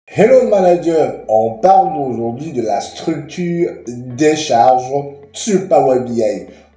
Hello Manager, on parle aujourd'hui de la structure des charges sur Power BI.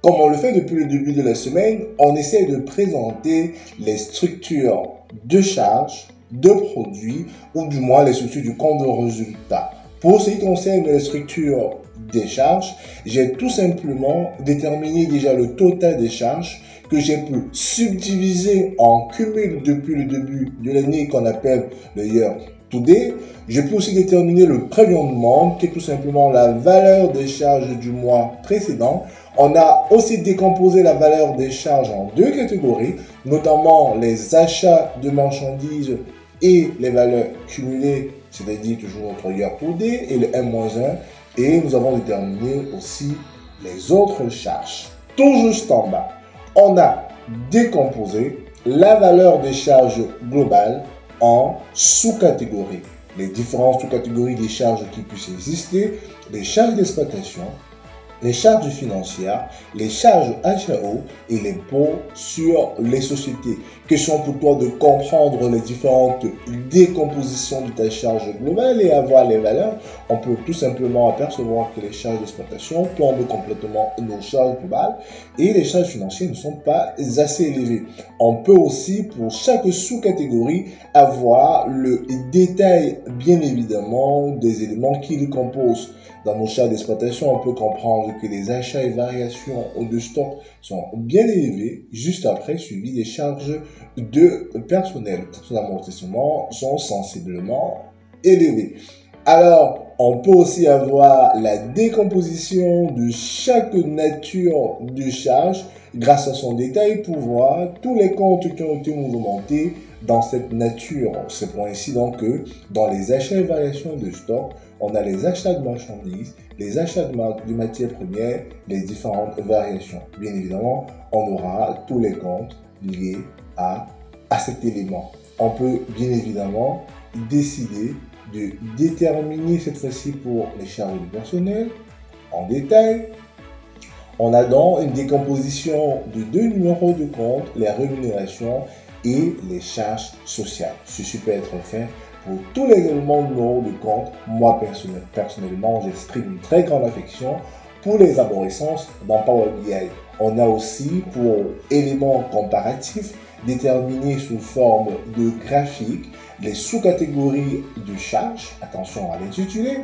Comme on le fait depuis le début de la semaine, on essaie de présenter les structures de charges, de produits, ou du moins les structures du compte de résultat. Pour ce qui concerne les structures des charges, j'ai tout simplement déterminé déjà le total des charges que j'ai pu subdiviser en cumul depuis le début de l'année qu'on appelle le year to date. Je peux aussi déterminer le prévision de monde, qui est tout simplement la valeur des charges du mois précédent. On a aussi décomposé la valeur des charges en deux catégories, notamment les achats de marchandises et les valeurs cumulées, c'est-à-dire toujours notre year to date et le M-1. Et nous avons déterminé aussi les autres charges. Tout juste en bas, on a décomposé la valeur des charges globales en sous-catégories. Les différentes sous-catégories des charges qui puissent exister, les charges d'exploitation, les charges financières, les charges HAO et les l'impôt sur les sociétés. Question pour toi de comprendre les différentes décompositions de ta charge globale et avoir les valeurs. On peut tout simplement apercevoir que les charges d'exploitation plombent complètement nos charges globales et les charges financières ne sont pas assez élevées. On peut aussi, pour chaque sous-catégorie, avoir le détail, bien évidemment, des éléments qui les composent. Dans nos charges d'exploitation, on peut comprendre que les achats et variations de stock sont bien élevés, juste après suivi des charges de personnel. Les amortissements sont sensiblement élevés. Alors, on peut aussi avoir la décomposition de chaque nature de charge grâce à son détail pour voir tous les comptes qui ont été mouvementés dans cette nature. C'est pour ainsi donc que dans les achats et variations de stock, on a les achats de marchandises, les achats de matières premières, les différentes variations. Bien évidemment, on aura tous les comptes liés à cet élément. On peut bien évidemment décider de déterminer cette fois-ci pour les charges du personnel en détail. On a donc une décomposition de deux numéros de compte, les rémunérations et les charges sociales. Ceci peut être fait pour tous les éléments de numéro de compte. Moi, personnellement, j'exprime une très grande affection pour les arborescences dans Power BI. On a aussi, pour éléments comparatifs, déterminés sous forme de graphique, les sous-catégories de charges, attention à l'intitulé,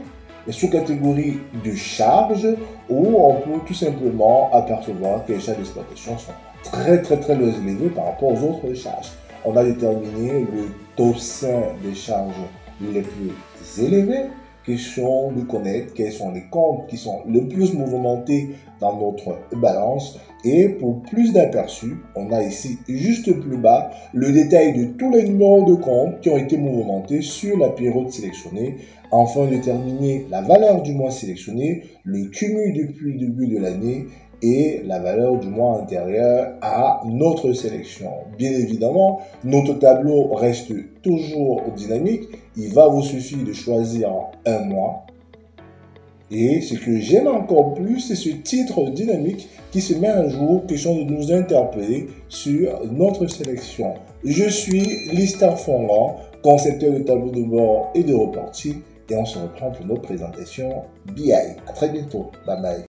les sous-catégories de charges, où on peut tout simplement apercevoir que les charges d'exploitation sont très élevées par rapport aux autres charges. On a déterminé le top 5 des charges les plus élevées. Question de connaître quels sont les comptes qui sont le plus mouvementés dans notre balance. Et pour plus d'aperçus, on a ici juste plus bas le détail de tous les numéros de compte qui ont été mouvementés sur la période sélectionnée. Enfin, déterminer la valeur du mois sélectionné, le cumul depuis le début de l'année et la valeur du mois antérieur à notre sélection. Bien évidemment, notre tableau reste toujours dynamique. Il va vous suffire de choisir un mois. Et ce que j'aime encore plus, c'est ce titre dynamique qui se met à jour, question de nous interpeller sur notre sélection. Je suis Lister Fongan, concepteur de tableau de bord et de reporting, et on se reprend pour notre présentation BI. À très bientôt. Bye bye.